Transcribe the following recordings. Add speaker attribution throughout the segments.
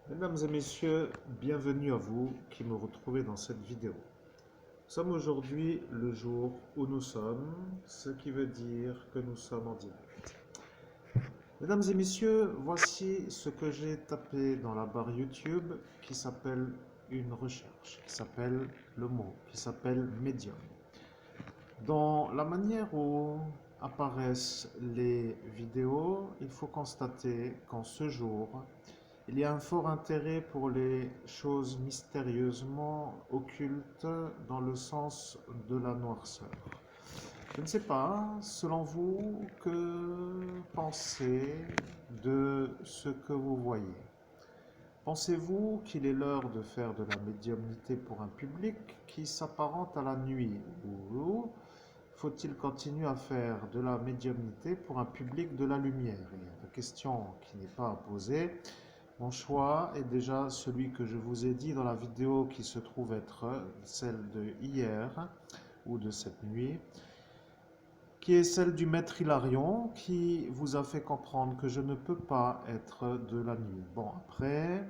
Speaker 1: Mesdames et messieurs, bienvenue à vous qui me retrouvez dans cette vidéo. Nous sommes aujourd'hui le jour où nous sommes, ce qui veut dire que nous sommes en direct. Mesdames et messieurs, voici ce que j'ai tapé dans la barre YouTube qui s'appelle une recherche, qui s'appelle le mot, qui s'appelle médium. Dans la manière où apparaissent les vidéos, il faut constater qu'en ce jour, il y a un fort intérêt pour les choses mystérieusement occultes dans le sens de la noirceur. Je ne sais pas, selon vous, que pensez de ce que vous voyez? Pensez-vous qu'il est l'heure de faire de la médiumnité pour un public qui s'apparente à la nuit, ou faut-il continuer à faire de la médiumnité pour un public de la lumière? Il y a une question qui n'est pas à poser. Mon choix est déjà celui que je vous ai dit dans la vidéo qui se trouve être celle de hier ou de cette nuit, qui est celle du maître Hilarion qui vous a fait comprendre que je ne peux pas être de la nuit. Bon, après,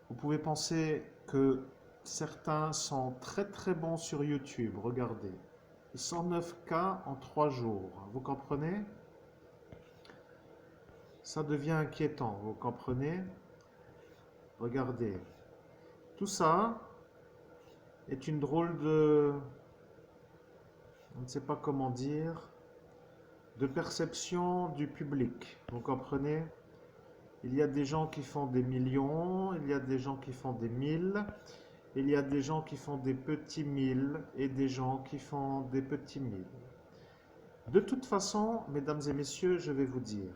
Speaker 1: vous pouvez penser que certains sont très très bons sur YouTube, regardez. 109 cas en 3 jours, vous comprenez? Ça devient inquiétant, vous comprenez? Regardez. Tout ça est une drôle de, on ne sait pas comment dire, de perception du public. Vous comprenez? Il y a des gens qui font des millions, il y a des gens qui font des milles, il y a des gens qui font des petits milles et des gens qui font des petits milles. De toute façon, mesdames et messieurs, je vais vous dire,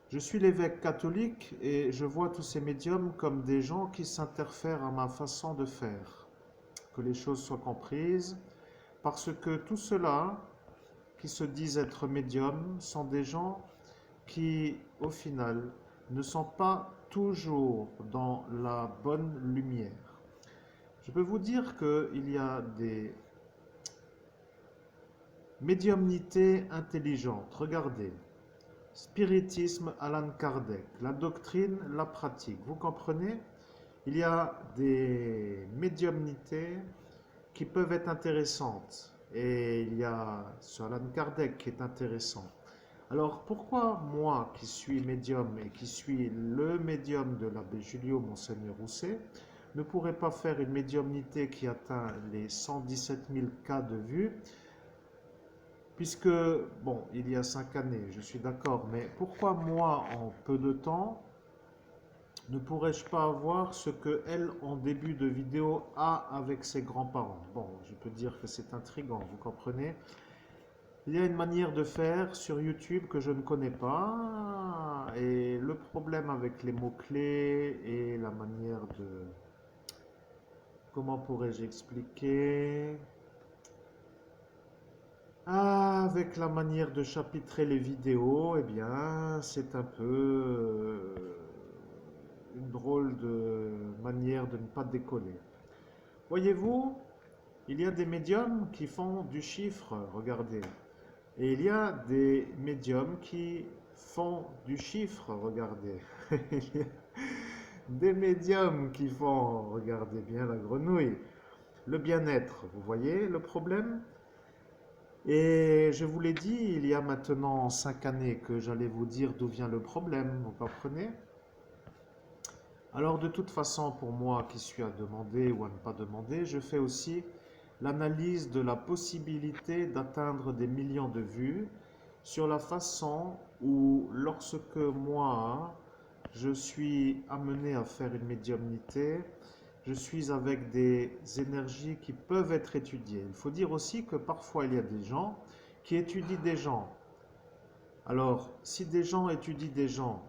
Speaker 1: je suis l'évêque catholique et je vois tous ces médiums comme des gens qui s'interfèrent à ma façon de faire. Que les choses soient comprises, parce que tout cela qui se disent être médiums sont des gens qui, au final, ne sont pas toujours dans la bonne lumière. Je peux vous dire qu'il y a des médiumnités intelligentes. Regardez, spiritisme Alan Kardec, la doctrine, la pratique. Vous comprenez? Il y a des médiumnités qui peuvent être intéressantes. Et il y a sur Alan Kardec qui est intéressant. Alors pourquoi moi qui suis médium et qui suis le médium de l'abbé Julio Monseigneur Rousset ne pourrais pas faire une médiumnité qui atteint les 117 000 cas de vue, puisque, bon, il y a 5 années, je suis d'accord, mais pourquoi moi en peu de temps ne pourrais-je pas avoir ce que elle, en début de vidéo, a avec ses grands-parents? Bon, je peux dire que c'est intriguant, vous comprenez? Il y a une manière de faire sur YouTube que je ne connais pas, et le problème avec les mots-clés et la manière de... Comment pourrais-je expliquer? Avec la manière de chapitrer les vidéos, eh bien, c'est un peu une drôle de manière de ne pas décoller. Voyez-vous, il y a des médiums qui font du chiffre, regardez. Et il y a des médiums qui font du chiffre, regardez. Il y a des médiums qui font, regardez bien la grenouille, le bien-être. Vous voyez le problème? Et je vous l'ai dit, il y a maintenant 5 années que j'allais vous dire d'où vient le problème, vous comprenez? Alors de toute façon, pour moi qui suis à demander ou à ne pas demander, je fais aussi l'analyse de la possibilité d'atteindre des millions de vues sur la façon où, lorsque moi, je suis amené à faire une médiumnité, je suis avec des énergies qui peuvent être étudiées. Il faut dire aussi que parfois il y a des gens qui étudient des gens. Alors, si des gens étudient des gens,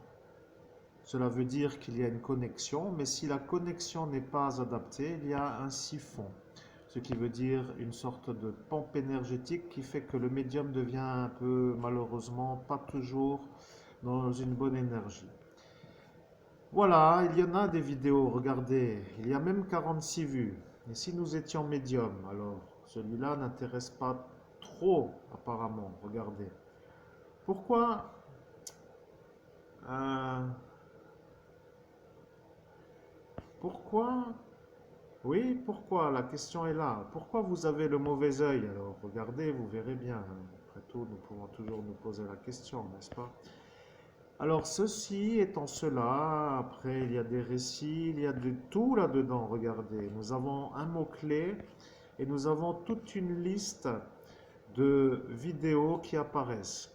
Speaker 1: cela veut dire qu'il y a une connexion, mais si la connexion n'est pas adaptée, il y a un siphon. Ce qui veut dire une sorte de pompe énergétique qui fait que le médium devient un peu, malheureusement, pas toujours dans une bonne énergie. Voilà, il y en a des vidéos, regardez, il y a même 46 vues. Et si nous étions médium, alors celui-là n'intéresse pas trop, apparemment, regardez. Pourquoi pourquoi? Oui, pourquoi? La question est là. Pourquoi vous avez le mauvais œil? Alors regardez, vous verrez bien. Après tout, nous pouvons toujours nous poser la question, n'est-ce pas? Alors ceci étant cela, après il y a des récits, il y a de tout là-dedans, regardez. Nous avons un mot-clé et nous avons toute une liste de vidéos qui apparaissent.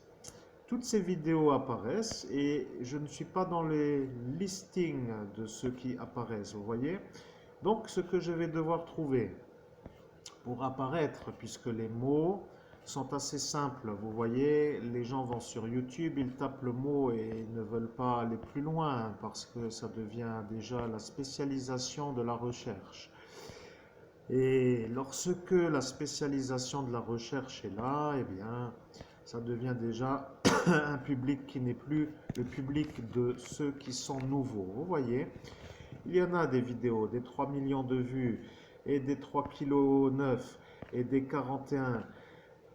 Speaker 1: Toutes ces vidéos apparaissent et je ne suis pas dans les listings de ceux qui apparaissent, vous voyez? Donc ce que je vais devoir trouver pour apparaître, puisque les mots sont assez simples, vous voyez, les gens vont sur YouTube, ils tapent le mot et ils ne veulent pas aller plus loin parce que ça devient déjà la spécialisation de la recherche. Et lorsque la spécialisation de la recherche est là, eh bien, ça devient déjà un public qui n'est plus le public de ceux qui sont nouveaux. Vous voyez, il y en a des vidéos, des 3 millions de vues, et des 3,9 kg, et des 41.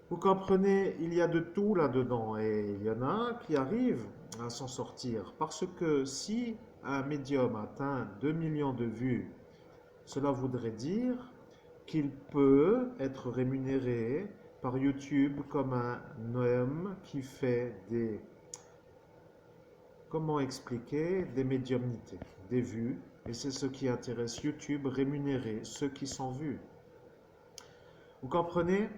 Speaker 1: Vous comprenez, il y a de tout là-dedans, et il y en a qui arrivent à s'en sortir. Parce que si un médium atteint 2 millions de vues, cela voudrait dire qu'il peut être rémunéré par YouTube comme un homme qui fait des, comment expliquer, des médiumnités, des vues, et c'est ce qui intéresse YouTube, rémunérer ceux qui sont vus. Vous comprenez?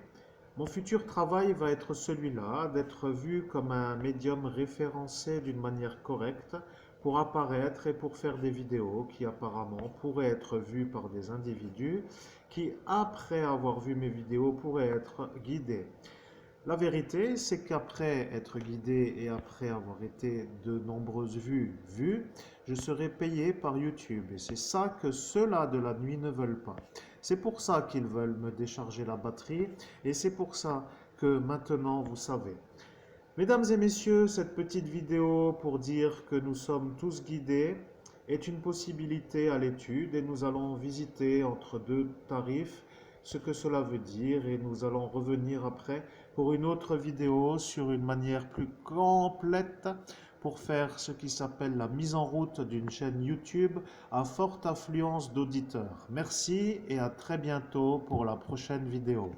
Speaker 1: Mon futur travail va être celui-là, d'être vu comme un médium référencé d'une manière correcte pour apparaître et pour faire des vidéos qui apparemment pourraient être vues par des individus qui, après avoir vu mes vidéos, pourraient être guidés. La vérité, c'est qu'après être guidé et après avoir été de nombreuses vues, je serai payé par YouTube. Et c'est ça que ceux-là de la nuit ne veulent pas. C'est pour ça qu'ils veulent me décharger la batterie et c'est pour ça que maintenant vous savez. Mesdames et messieurs, cette petite vidéo pour dire que nous sommes tous guidés est une possibilité à l'étude et nous allons visiter entre deux tarifs ce que cela veut dire et nous allons revenir après pour une autre vidéo sur une manière plus complète pour faire ce qui s'appelle la mise en route d'une chaîne YouTube à forte affluence d'auditeurs. Merci et à très bientôt pour la prochaine vidéo.